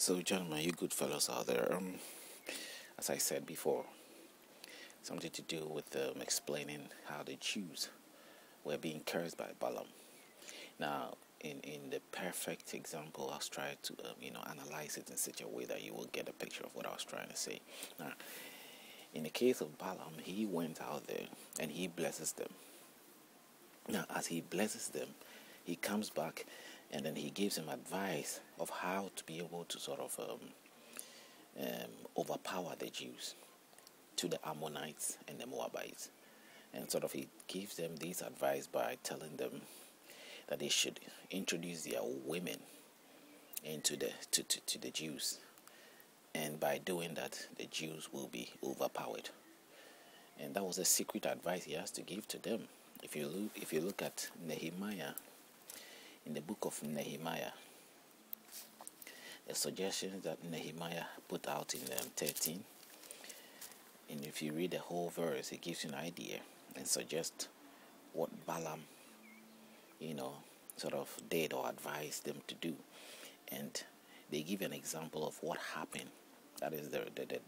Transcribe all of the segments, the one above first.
So, gentlemen, you good fellows out there, as I said before, something to do with explaining how the Jews were being cursed by Balaam. Now, in the perfect example, I was trying to analyze it in such a way that you will get a picture of what I was trying to say. Now, in the case of Balaam, he went out there and he blesses them. Now, as he blesses them, he comes back and then he gives them advice of how to be able to sort of overpower the Jews to the Ammonites and the Moabites. And sort of he gives them this advice by telling them that they should introduce their women into to the Jews. And by doing that, the Jews will be overpowered. And that was a secret advice he has to give to them. If you look at Nehemiah, in the book of Nehemiah, the suggestions that Nehemiah put out in 13, and if you read the whole verse, it gives you an idea and suggests what Balaam, sort of did or advised them to do. And they give an example of what happened. That is, the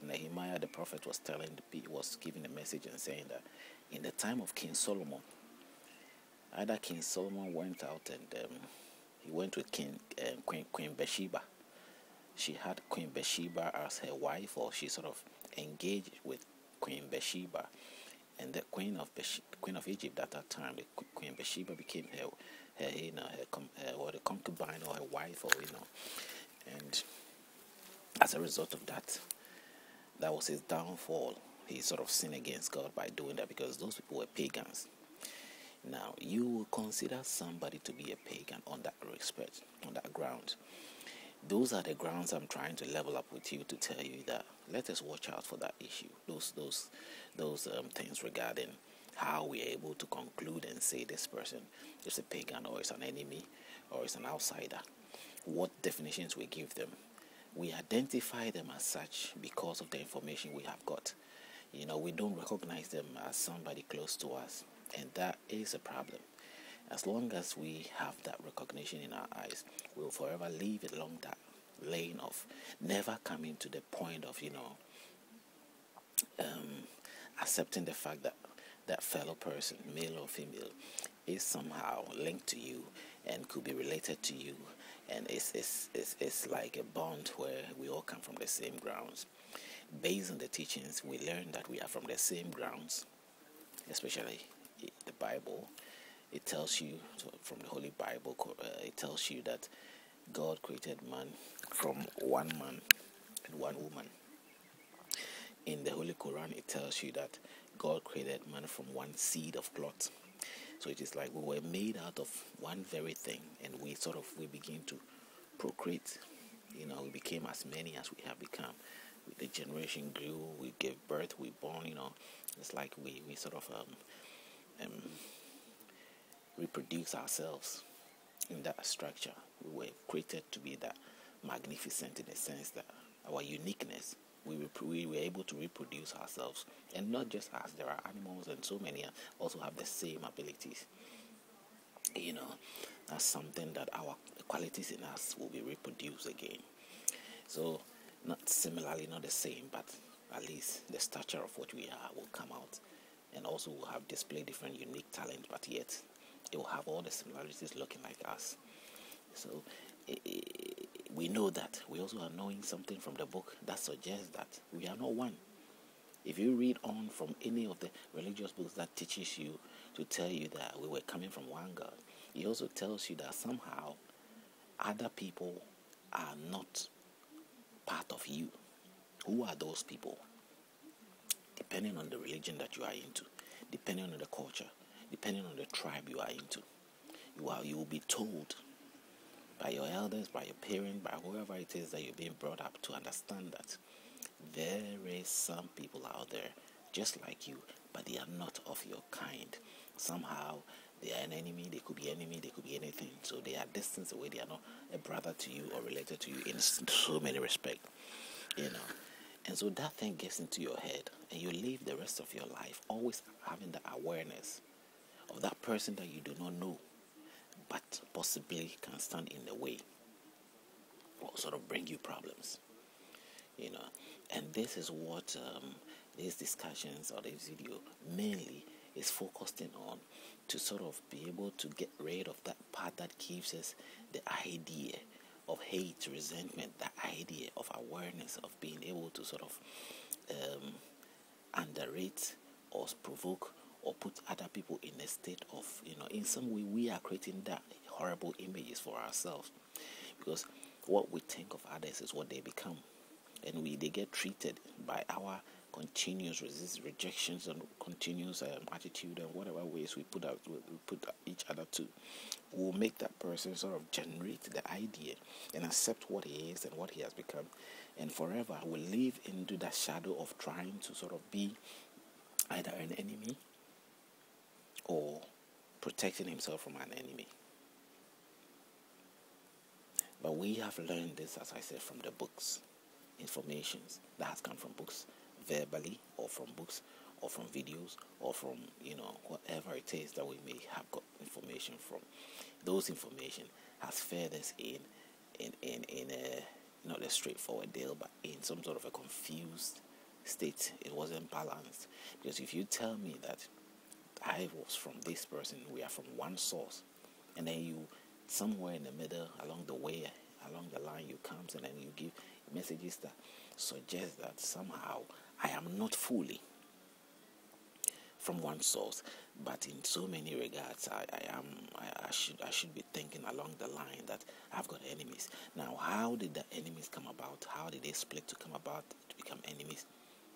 Nehemiah, the prophet, was giving a message and saying that in the time of King Solomon, either King Solomon went out and he went with Queen Bathsheba. She had Queen Bathsheba as her wife, or she sort of engaged with Queen Bathsheba, and the Queen of Egypt at that time, the Queen Bathsheba became her concubine or her wife, and as a result of that, that was his downfall. He sort of sinned against God by doing that because those people were pagans. Now, you will consider somebody to be a pagan on that respect, on that ground. Those are the grounds I'm trying to level up with you to tell you that let us watch out for that issue. Those things regarding how we are able to conclude and say this person is a pagan or is an enemy or is an outsider. What definitions we give them. We identify them as such because of the information we have got. We don't recognize them as somebody close to us. And that is a problem. As long as we have that recognition in our eyes, we'll forever live along that lane of never coming to the point of, accepting the fact that that fellow person, male or female, is somehow linked to you and could be related to you. And it's like a bond where we all come from the same grounds. Based on the teachings, we learn that we are from the same grounds, especially the Bible. It tells you, from the Holy Bible, it tells you that God created man from one man and one woman. In the Holy Quran, it tells you that God created man from one seed of cloth. So it is like we were made out of one very thing, and we begin to procreate. We became as many as we have become. The generation grew, we gave birth, we born. It's like we sort of reproduce ourselves in that structure. We were created to be that magnificent in the sense that our uniqueness, we were able to reproduce ourselves. And not just us, there are animals and so many also have the same abilities. That's something that our qualities in us will be reproduced again. So not the same, but at least the stature of what we are will come out. And also we'll have displayed different unique talents, but yet it will have all the similarities looking like us. So we know that. We also are knowing something from the book that suggests that we are not one. If you read on from any of the religious books that teaches you to tell you that we were coming from one God, it also tells you that somehow other people are not part of you. Who are those people? Depending on the religion that you are into, depending on the culture, depending on the tribe you are into, you will be told by your elders, by your parents, by whoever it is that you're being brought up to understand that there is some people out there just like you, but they are not of your kind. Somehow they are an enemy, they could be anything. So they are distant away, they are not a brother to you or related to you in so many respects. And so that thing gets into your head, and you live the rest of your life always having the awareness of that person that you do not know, but possibly can stand in the way, or sort of bring you problems, and this is what these discussions or this video mainly is focusing on, to sort of be able to get rid of that part that gives us the idea of hate, resentment, the idea of awareness, of being able to sort of underrate or provoke or put other people in a state of, in some way we are creating that horrible images for ourselves, because what we think of others is what they become, and they get treated by our continuous rejections and continuous attitude, and whatever ways we put each other to, will make that person sort of generate the idea and accept what he is and what he has become, and forever will live into that shadow of trying to sort of be either an enemy or protecting himself from an enemy. But we have learned this, as I said, from the books, informations that has come from books, verbally, or from books, or from videos, or from whatever it is that we may have got information from. Those information has fed us in a not a straightforward deal, but in some sort of a confused state. It wasn't balanced, because if you tell me that I was from this person, we are from one source, and then you somewhere in the middle, along the way, along the line, you come and then you give messages that suggest that somehow I am not fully from one source, but in so many regards I should be thinking along the line that I've got enemies. Now, how did the enemies come about? How did they split to come about to become enemies?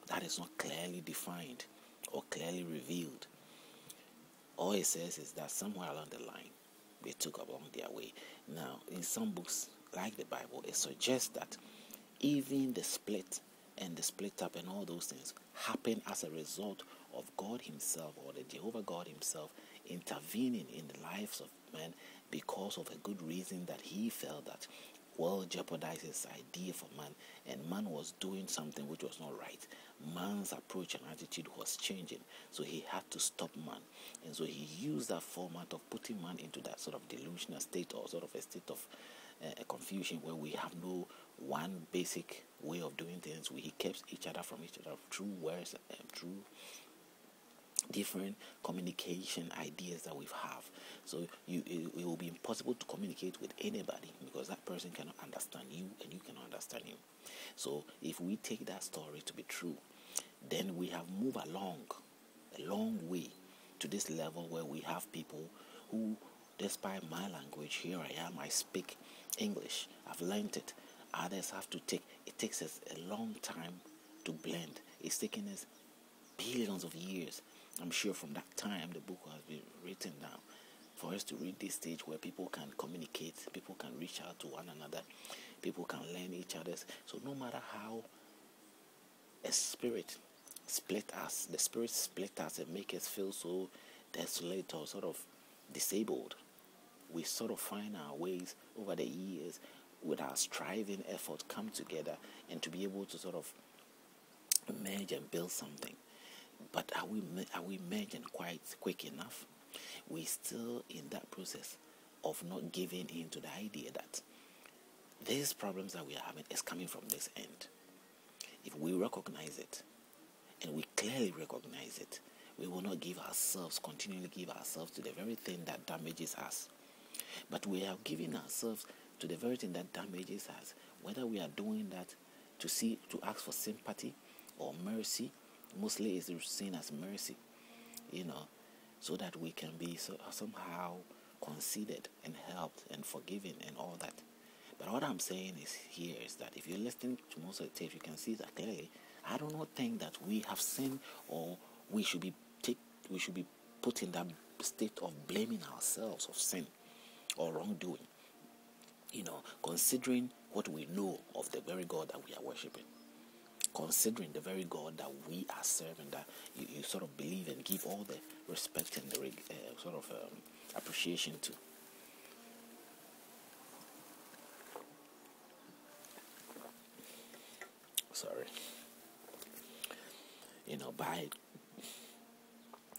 That is not clearly defined or clearly revealed. All it says is that somewhere along the line they took along their way. Now, in some books like the Bible, it suggests that even the split and the split up and all those things happen as a result of God himself, or the Jehovah God himself, intervening in the lives of men because of a good reason that he felt that will jeopardize his idea for man, and man was doing something which was not right. Man's approach and attitude was changing, so he had to stop man, and so he used that format of putting man into that sort of delusional state, or sort of a state of confusion, where we have no one basic way of doing things. We kept each other from each other through words, through different communication ideas that we have. So it will be impossible to communicate with anybody, because that person cannot understand you and you cannot understand him. So if we take that story to be true, then we have moved along a long way to this level where we have people who, despite my language, here I am, I speak English, I've learned it. Others have to it takes us a long time to blend. It's taken us billions of years. I'm sure from that time the book has been written down for us to reach this stage where people can communicate, people can reach out to one another, people can learn each other's. So no matter how a spirit split us, the spirit split us and make us feel so desolate or sort of disabled, we sort of find our ways over the years with our striving effort come together and to be able to sort of merge and build something. But are we merging quite quick enough? We're still in that process of not giving in to the idea that these problems that we are having is coming from this end. If we recognize it, and we clearly recognize it, we will not continually give ourselves to the very thing that damages us. But we are giving ourselves to the very thing that damages us, whether we are doing that to ask for sympathy or mercy. Mostly is seen as mercy, so that we can be somehow considered and helped and forgiven and all that. But what I'm saying is that if you're listening to most of the tapes, you can see that clearly. I do not think that we have sinned, or we should be put in that state of blaming ourselves of sin or wrongdoing. Considering what we know of the very God that we are worshiping. Considering the very God that we are serving, that you sort of believe and give all the respect and the appreciation to. Sorry.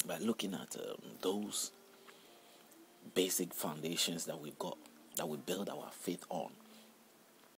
By looking at those basic foundations that we've got, that we build our faith on,